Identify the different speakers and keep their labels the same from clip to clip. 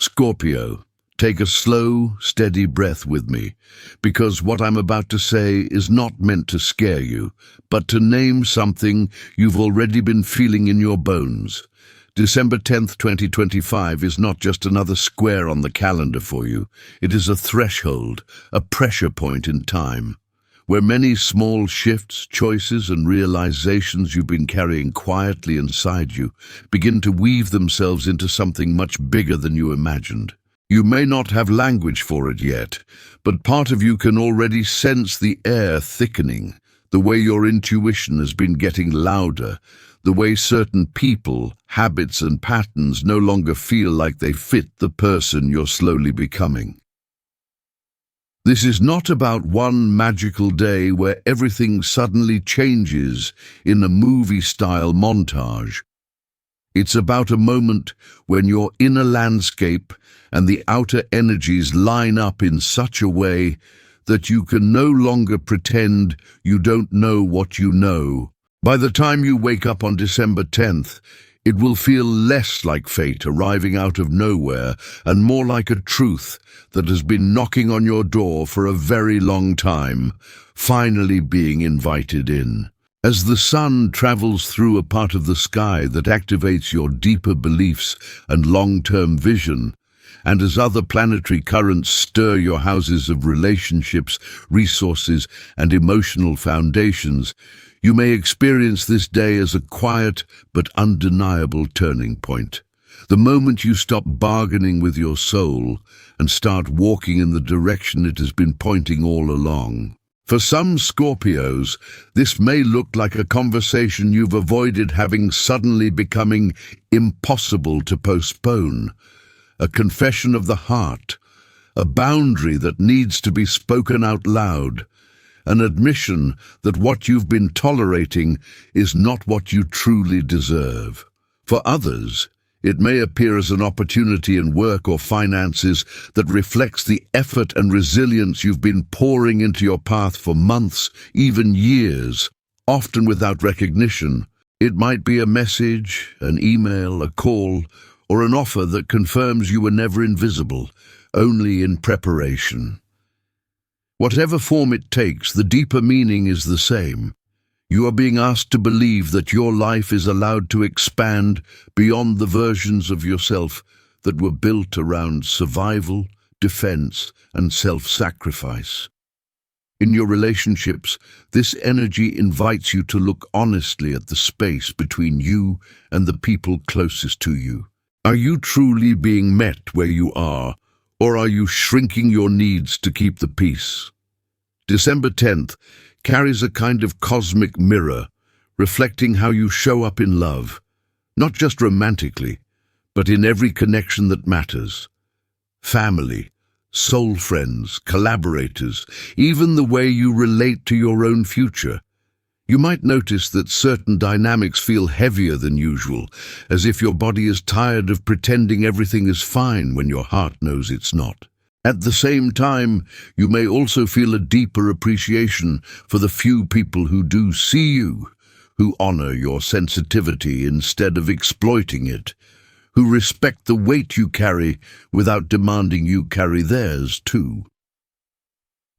Speaker 1: Scorpio, take a slow, steady breath with me, because what I'm about to say is not meant to scare you, but to name something you've already been feeling in your bones. December 10th, 2025 is not just another square on the calendar for you. It is a threshold, a pressure point in time, where many small shifts, choices, and realizations you've been carrying quietly inside you begin to weave themselves into something much bigger than you imagined. You may not have language for it yet, but part of you can already sense the air thickening, the way your intuition has been getting louder, the way certain people, habits, and patterns no longer feel like they fit the person you're slowly becoming. This is not about one magical day where everything suddenly changes in a movie-style montage. It's about a moment when your inner landscape and the outer energies line up in such a way that you can no longer pretend you don't know what you know. By the time you wake up on December 10th, it will feel less like fate arriving out of nowhere and more like a truth that has been knocking on your door for a very long time, finally being invited in. As the sun travels through a part of the sky that activates your deeper beliefs and long-term vision, and as other planetary currents stir your houses of relationships, resources, and emotional foundations, you may experience this day as a quiet but undeniable turning point. The moment you stop bargaining with your soul and start walking in the direction it has been pointing all along. For some Scorpios, this may look like a conversation you've avoided having suddenly becoming impossible to postpone, a confession of the heart, a boundary that needs to be spoken out loud, an admission that what you've been tolerating is not what you truly deserve. For others, it may appear as an opportunity in work or finances that reflects the effort and resilience you've been pouring into your path for months, even years, often without recognition. It might be a message, an email, a call, or an offer that confirms you were never invisible, only in preparation. Whatever form it takes, the deeper meaning is the same. You are being asked to believe that your life is allowed to expand beyond the versions of yourself that were built around survival, defense, and self-sacrifice. In your relationships, this energy invites you to look honestly at the space between you and the people closest to you. Are you truly being met where you are, or are you shrinking your needs to keep the peace? December 10th carries a kind of cosmic mirror, reflecting how you show up in love, not just romantically, but in every connection that matters. Family, soul friends, collaborators, even the way you relate to your own future. You might notice that certain dynamics feel heavier than usual, as if your body is tired of pretending everything is fine when your heart knows it's not. At the same time, you may also feel a deeper appreciation for the few people who do see you, who honor your sensitivity instead of exploiting it, who respect the weight you carry without demanding you carry theirs too.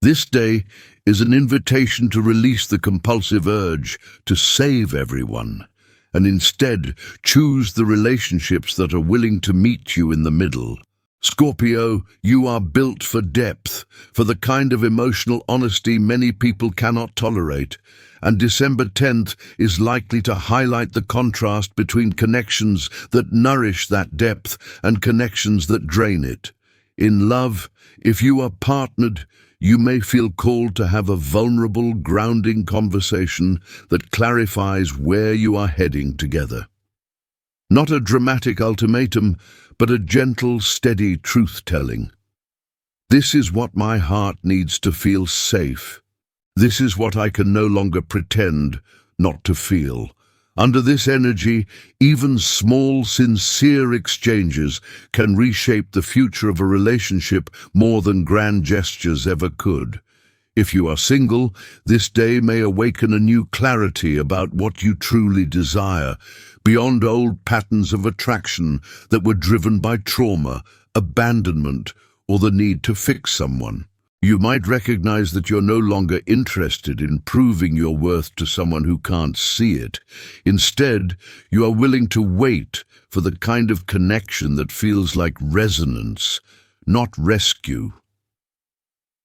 Speaker 1: This day is an invitation to release the compulsive urge to save everyone, and instead choose the relationships that are willing to meet you in the middle. Scorpio, you are built for depth, for the kind of emotional honesty many people cannot tolerate, and December 10th is likely to highlight the contrast between connections that nourish that depth and connections that drain it. In love, if you are partnered, you may feel called to have a vulnerable, grounding conversation that clarifies where you are heading together. Not a dramatic ultimatum, but a gentle, steady truth-telling. This is what my heart needs to feel safe. This is what I can no longer pretend not to feel. Under this energy, even small, sincere exchanges can reshape the future of a relationship more than grand gestures ever could. If you are single, this day may awaken a new clarity about what you truly desire, beyond old patterns of attraction that were driven by trauma abandonment, or the need to fix someone. You might recognize that you're no longer interested in proving your worth to someone who can't see it. Instead, you are willing to wait for the kind of connection that feels like resonance, not rescue.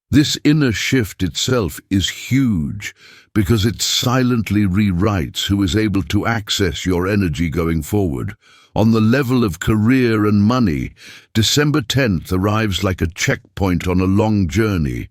Speaker 1: This inner shift itself is huge because it silently rewrites who is able to access your energy going forward. On the level of career and money, December 10th arrives like a checkpoint on a long journey,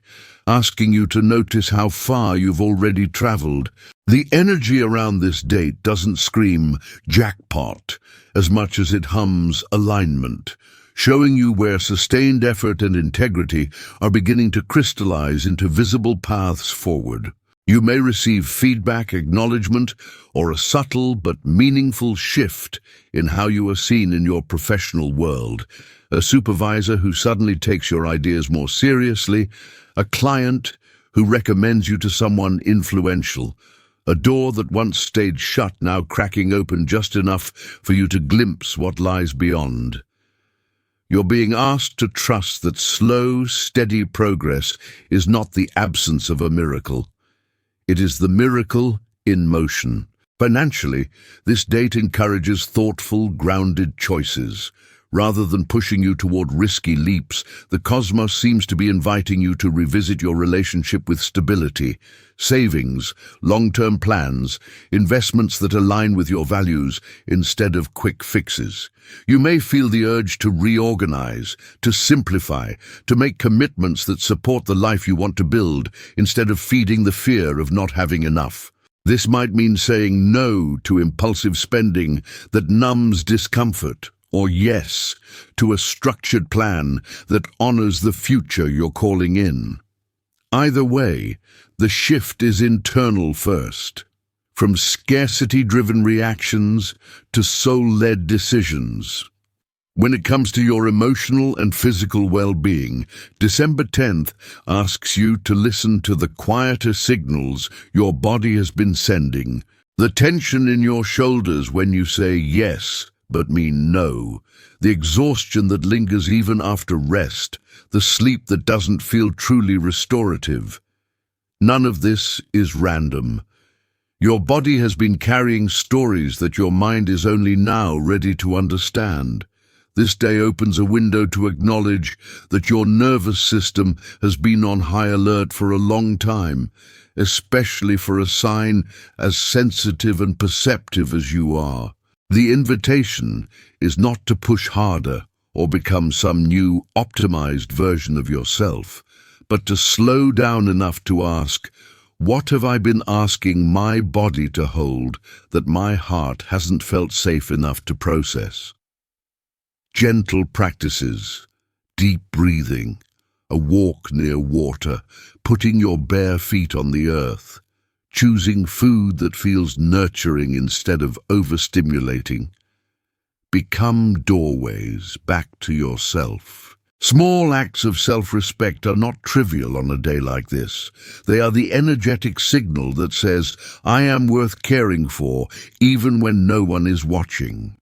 Speaker 1: asking you to notice how far you've already traveled. The energy around this date doesn't scream jackpot as much as it hums alignment, showing you where sustained effort and integrity are beginning to crystallize into visible paths forward. You may receive feedback, acknowledgement, or a subtle but meaningful shift in how you are seen in your professional world. A supervisor who suddenly takes your ideas more seriously, a client who recommends you to someone influential, a door that once stayed shut now cracking open just enough for you to glimpse what lies beyond. You're being asked to trust that slow, steady progress is not the absence of a miracle. It is the miracle in motion. Financially, this date encourages thoughtful, grounded choices. Rather than pushing you toward risky leaps, the cosmos seems to be inviting you to revisit your relationship with stability, savings, long-term plans, investments that align with your values instead of quick fixes. You may feel the urge to reorganize, to simplify, to make commitments that support the life you want to build instead of feeding the fear of not having enough. This might mean saying no to impulsive spending that numbs discomfort, or yes to a structured plan that honors the future you're calling in. Either way, the shift is internal first. From scarcity-driven reactions to soul-led decisions. When it comes to your emotional and physical well-being, December 10th asks you to listen to the quieter signals your body has been sending. The tension in your shoulders when you say yes but mean no, the exhaustion that lingers even after rest, the sleep that doesn't feel truly restorative. None of this is random. Your body has been carrying stories that your mind is only now ready to understand. This day opens a window to acknowledge that your nervous system has been on high alert for a long time, especially for a sign as sensitive and perceptive as you are. The invitation is not to push harder or become some new, optimized version of yourself, but to slow down enough to ask, what have I been asking my body to hold that my heart hasn't felt safe enough to process? Gentle practices, deep breathing, a walk near water, putting your bare feet on the earth, choosing food that feels nurturing instead of overstimulating. Become doorways back to yourself. Small acts of self-respect are not trivial on a day like this. They are the energetic signal that says, I am worth caring for, even when no one is watching.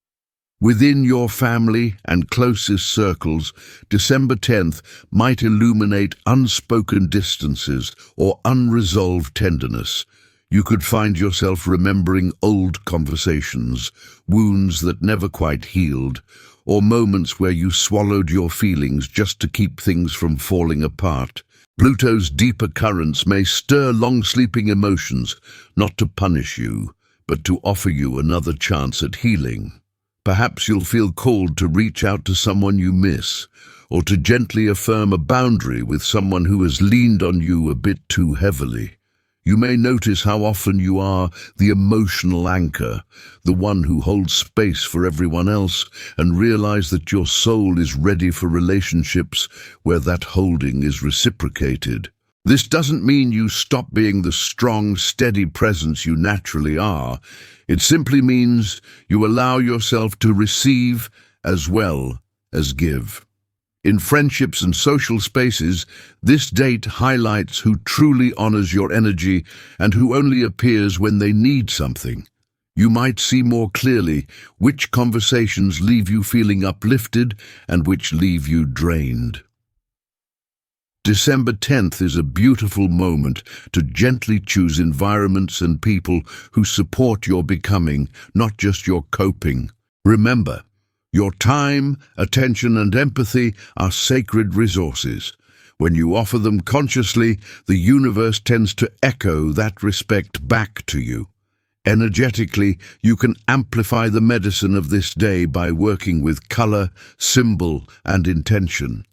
Speaker 1: Within your family and closest circles, December 10th might illuminate unspoken distances or unresolved tenderness. You could find yourself remembering old conversations, wounds that never quite healed, or moments where you swallowed your feelings just to keep things from falling apart. Pluto's deeper currents may stir long-sleeping emotions, not to punish you, but to offer you another chance at healing. Perhaps you'll feel called to reach out to someone you miss, or to gently affirm a boundary with someone who has leaned on you a bit too heavily. You may notice how often you are the emotional anchor, the one who holds space for everyone else, and realize that your soul is ready for relationships where that holding is reciprocated. This doesn't mean you stop being the strong, steady presence you naturally are. It simply means you allow yourself to receive as well as give. In friendships and social spaces, this date highlights who truly honors your energy and who only appears when they need something. You might see more clearly which conversations leave you feeling uplifted and which leave you drained. December 10th is a beautiful moment to gently choose environments and people who support your becoming, not just your coping. Remember, your time, attention, and empathy are sacred resources. When you offer them consciously, the universe tends to echo that respect back to you. Energetically, you can amplify the medicine of this day by working with color, symbol, and intention.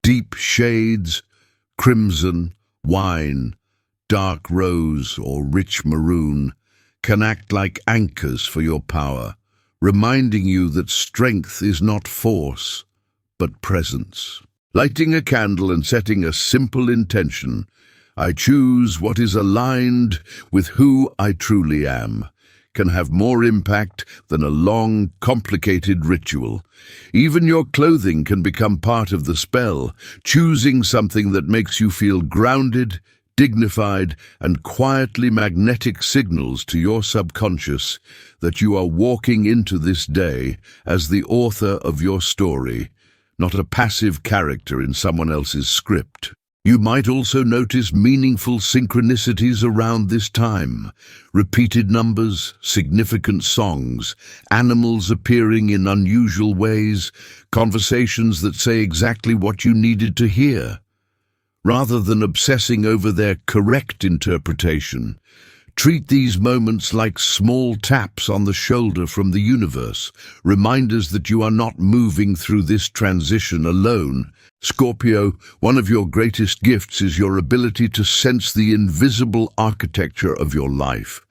Speaker 1: Deep shades, crimson, wine, dark rose, or rich maroon can act like anchors for your power, reminding you that strength is not force, but presence. Lighting a candle and setting a simple intention, I choose what is aligned with who I truly am, can have more impact than a long, complicated ritual. Even your clothing can become part of the spell, choosing something that makes you feel grounded, dignified, and quietly magnetic signals to your subconscious that you are walking into this day as the author of your story, not a passive character in someone else's script. You might also notice meaningful synchronicities around this time. Repeated numbers, significant songs, animals appearing in unusual ways, conversations that say exactly what you needed to hear. Rather than obsessing over their correct interpretation, treat these moments like small taps on the shoulder from the universe, reminders that you are not moving through this transition alone. Scorpio, one of your greatest gifts is your ability to sense the invisible architecture of your life,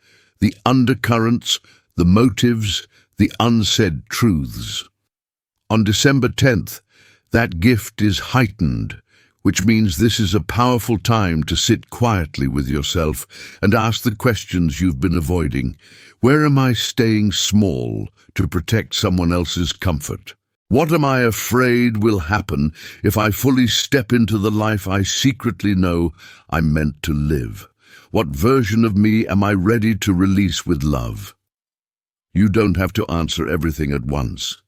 Speaker 1: the undercurrents, the motives, the unsaid truths. On December 10th, that gift is heightened, which means this is a powerful time to sit quietly with yourself and ask the questions you've been avoiding. Where am I staying small to protect someone else's comfort? What am I afraid will happen if I fully step into the life I secretly know I'm meant to live? What version of me am I ready to release with love? You don't have to answer everything at once.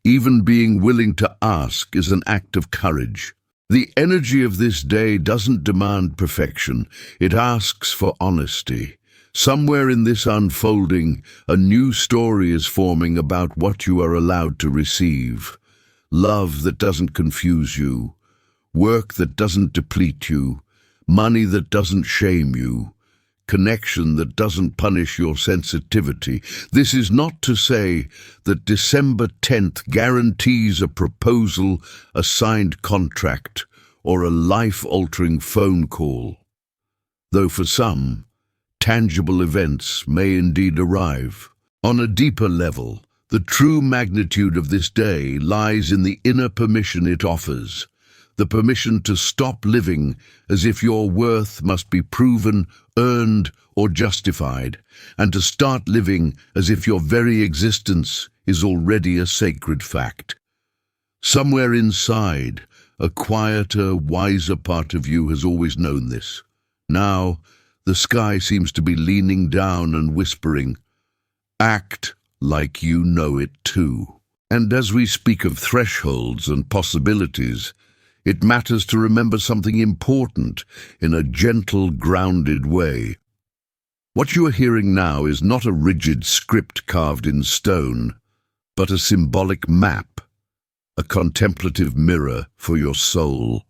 Speaker 1: Even being willing to ask is an act of courage. The energy of this day doesn't demand perfection, it asks for honesty. Somewhere in this unfolding, a new story is forming about what you are allowed to receive. Love that doesn't confuse you, work that doesn't deplete you, money that doesn't shame you, connection that doesn't punish your sensitivity. This is not to say that December 10th guarantees a proposal, a signed contract, or a life-altering phone call. Though for some, tangible events may indeed arrive. On a deeper level, the true magnitude of this day lies in the inner permission it offers, the permission to stop living as if your worth must be proven, earned, or justified, and to start living as if your very existence is already a sacred fact. Somewhere inside, a quieter, wiser part of you has always known this. Now, the sky seems to be leaning down and whispering, "Act like you know it too." And as we speak of thresholds and possibilities, it matters to remember something important in a gentle, grounded way. What you are hearing now is not a rigid script carved in stone, but a symbolic map, a contemplative mirror for your soul,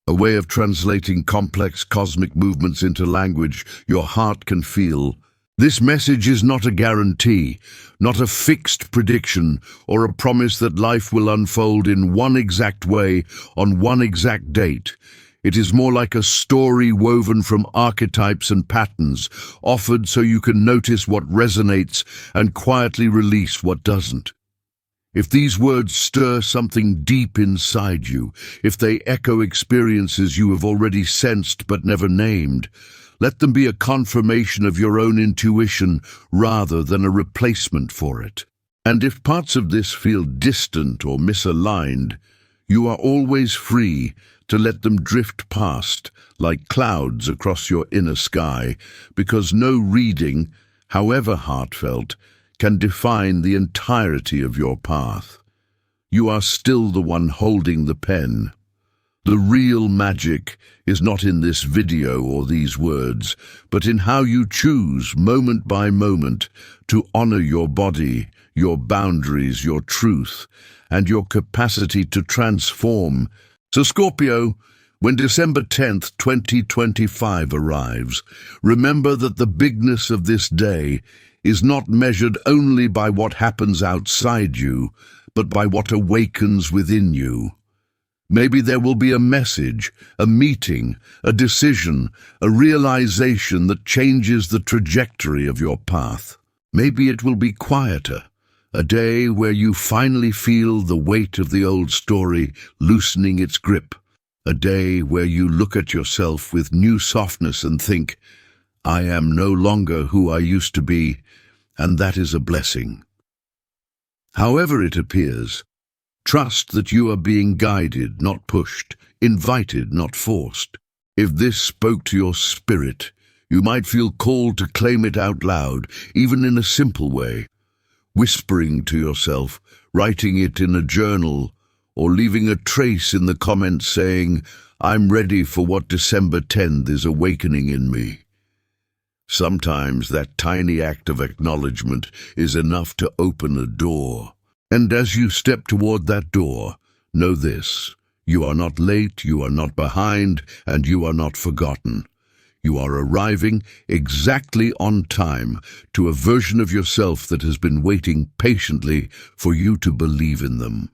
Speaker 1: a way of translating complex cosmic movements into language your heart can feel. This message is not a guarantee, not a fixed prediction, or a promise that life will unfold in one exact way on one exact date. It is more like a story woven from archetypes and patterns, offered so you can notice what resonates and quietly release what doesn't. If these words stir something deep inside you, if they echo experiences you have already sensed but never named, let them be a confirmation of your own intuition rather than a replacement for it. And if parts of this feel distant or misaligned, you are always free to let them drift past like clouds across your inner sky, because no reading however heartfelt, can define the entirety of your path. You are still the one holding the pen. The real magic is not in this video or these words, but in how you choose, moment by moment, to honor your body, your boundaries, your truth, and your capacity to transform. So Scorpio, when December 10th, 2025 arrives, remember that the bigness of this day is not measured only by what happens outside you, but by what awakens within you. Maybe there will be a message, a meeting, a decision, a realization that changes the trajectory of your path. Maybe it will be quieter, a day where you finally feel the weight of the old story loosening its grip, a day where you look at yourself with new softness and think, I am no longer who I used to be, and that is a blessing. However it appears, trust that you are being guided, not pushed, invited, not forced. If this spoke to your spirit, you might feel called to claim it out loud, even in a simple way, whispering to yourself, writing it in a journal, or leaving a trace in the comments saying, I'm ready for what December 10th is awakening in me. Sometimes that tiny act of acknowledgement is enough to open a door. And as you step toward that door, know this: you are not late, you are not behind, and you are not forgotten. You are arriving exactly on time to a version of yourself that has been waiting patiently for you to believe in them.